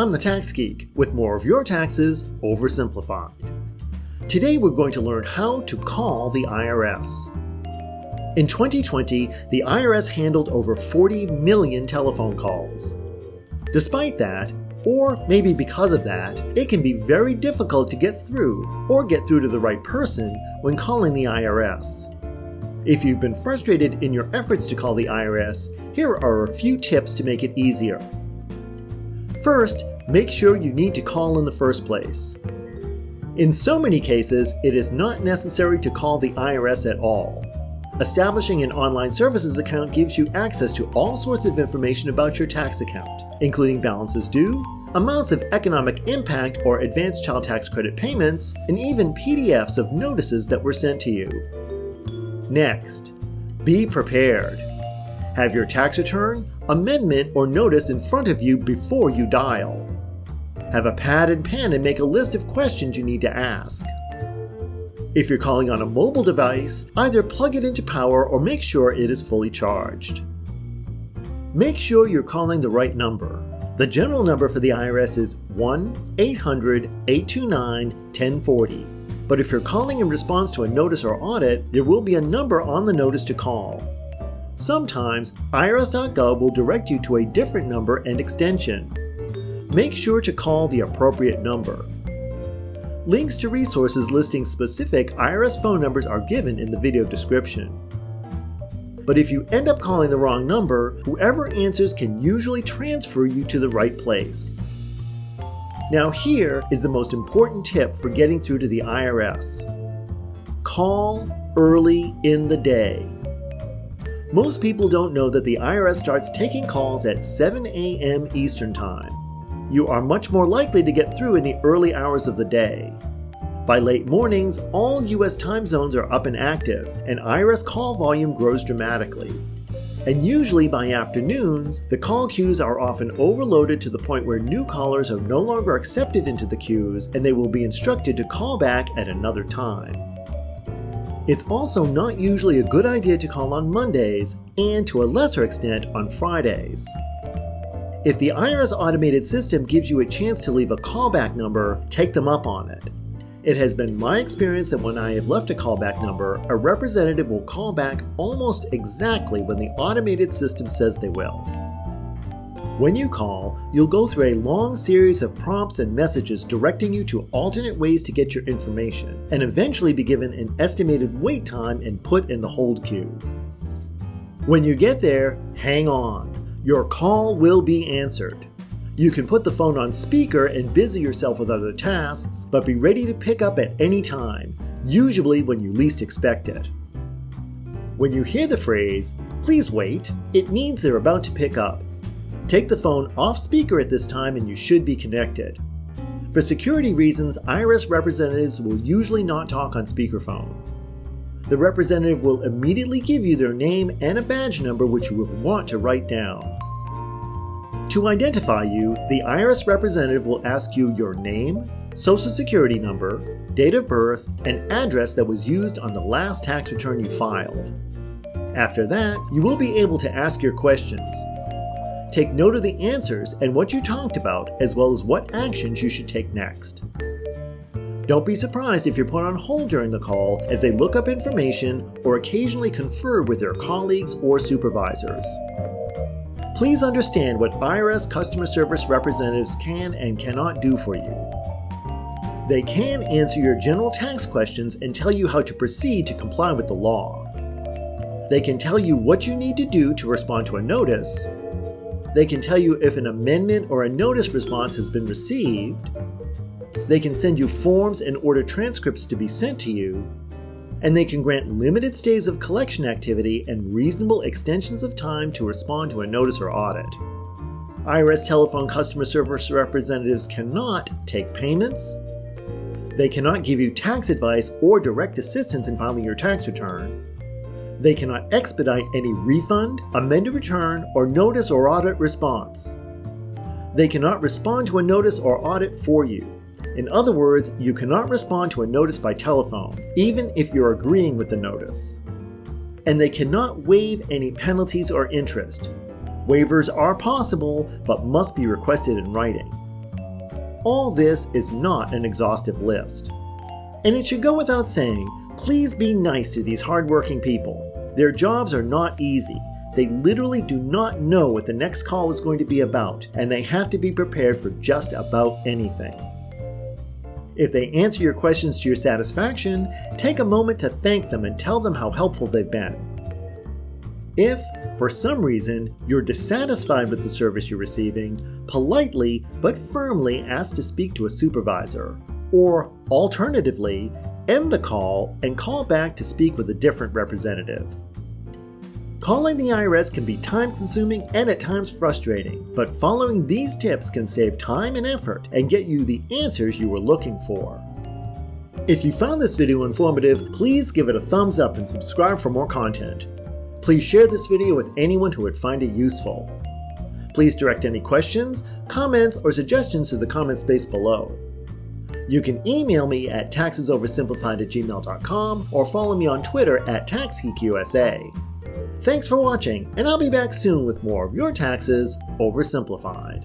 I'm the Tax Geek with more of your taxes oversimplified. Today we're going to learn how to call the IRS. In 2020, the IRS handled over 40 million telephone calls. Despite that, or maybe because of that, it can be very difficult to get through or get through to the right person when calling the IRS. If you've been frustrated in your efforts to call the IRS, here are a few tips to make it easier. First, make sure you need to call in the first place. In so many cases, it is not necessary to call the IRS at all. Establishing an online services account gives you access to all sorts of information about your tax account, including balances due, amounts of economic impact or advanced child tax credit payments, and even PDFs of notices that were sent to you. Next, be prepared. Have your tax return, amendment, or notice in front of you before you dial. Have a pad and pen and make a list of questions you need to ask. If you're calling on a mobile device, either plug it into power or make sure it is fully charged. Make sure you're calling the right number. The general number for the IRS is 1-800-829-1040. But if you're calling in response to a notice or audit, there will be a number on the notice to call. Sometimes, irs.gov will direct you to a different number and extension. Make sure to call the appropriate number. Links to resources listing specific IRS phone numbers are given in the video description. But if you end up calling the wrong number, whoever answers can usually transfer you to the right place. Now here is the most important tip for getting through to the IRS. Call early in the day. Most people don't know that the IRS starts taking calls at 7 a.m. Eastern Time. You are much more likely to get through in the early hours of the day. By late mornings, all U.S. time zones are up and active, and IRS call volume grows dramatically. And usually by afternoons, the call queues are often overloaded to the point where new callers are no longer accepted into the queues and they will be instructed to call back at another time. It's also not usually a good idea to call on Mondays and to a lesser extent on Fridays. If the IRS automated system gives you a chance to leave a callback number, take them up on it. It has been my experience that when I have left a callback number, a representative will call back almost exactly when the automated system says they will. When you call, you'll go through a long series of prompts and messages directing you to alternate ways to get your information, and eventually be given an estimated wait time and put in the hold queue. When you get there, hang on. Your call will be answered. You can put the phone on speaker and busy yourself with other tasks, but be ready to pick up at any time, usually when you least expect it. When you hear the phrase, "Please wait," it means they're about to pick up. Take the phone off speaker at this time and you should be connected. For security reasons, IRS representatives will usually not talk on speakerphone. The representative will immediately give you their name and a badge number which you will want to write down. To identify you, the IRS representative will ask you your name, social security number, date of birth, and address that was used on the last tax return you filed. After that, you will be able to ask your questions. Take note of the answers and what you talked about, as well as what actions you should take next. Don't be surprised if you're put on hold during the call as they look up information or occasionally confer with their colleagues or supervisors. Please understand what IRS customer service representatives can and cannot do for you. They can answer your general tax questions and tell you how to proceed to comply with the law. They can tell you what you need to do to respond to a notice. They can tell you if an amendment or a notice response has been received. They can send you forms and order transcripts to be sent to you. And they can grant limited stays of collection activity and reasonable extensions of time to respond to a notice or audit. IRS telephone customer service representatives cannot take payments. They cannot give you tax advice or direct assistance in filing your tax return. They cannot expedite any refund, amended return, or notice or audit response. They cannot respond to a notice or audit for you. In other words, you cannot respond to a notice by telephone, even if you're agreeing with the notice. And they cannot waive any penalties or interest. Waivers are possible, but must be requested in writing. All this is not an exhaustive list. And it should go without saying, please be nice to these hardworking people. Their jobs are not easy. They literally do not know what the next call is going to be about, and they have to be prepared for just about anything. If they answer your questions to your satisfaction, take a moment to thank them and tell them how helpful they've been. If, for some reason, you're dissatisfied with the service you're receiving, politely but firmly ask to speak to a supervisor. Or, alternatively, end the call and call back to speak with a different representative. Calling the IRS can be time-consuming and at times frustrating, but following these tips can save time and effort and get you the answers you were looking for. If you found this video informative, please give it a thumbs up and subscribe for more content. Please share this video with anyone who would find it useful. Please direct any questions, comments, or suggestions to the comment space below. You can email me at taxesoversimplified@gmail.com or follow me on Twitter at TaxgeekUSA. Thanks for watching, and I'll be back soon with more of your taxes oversimplified.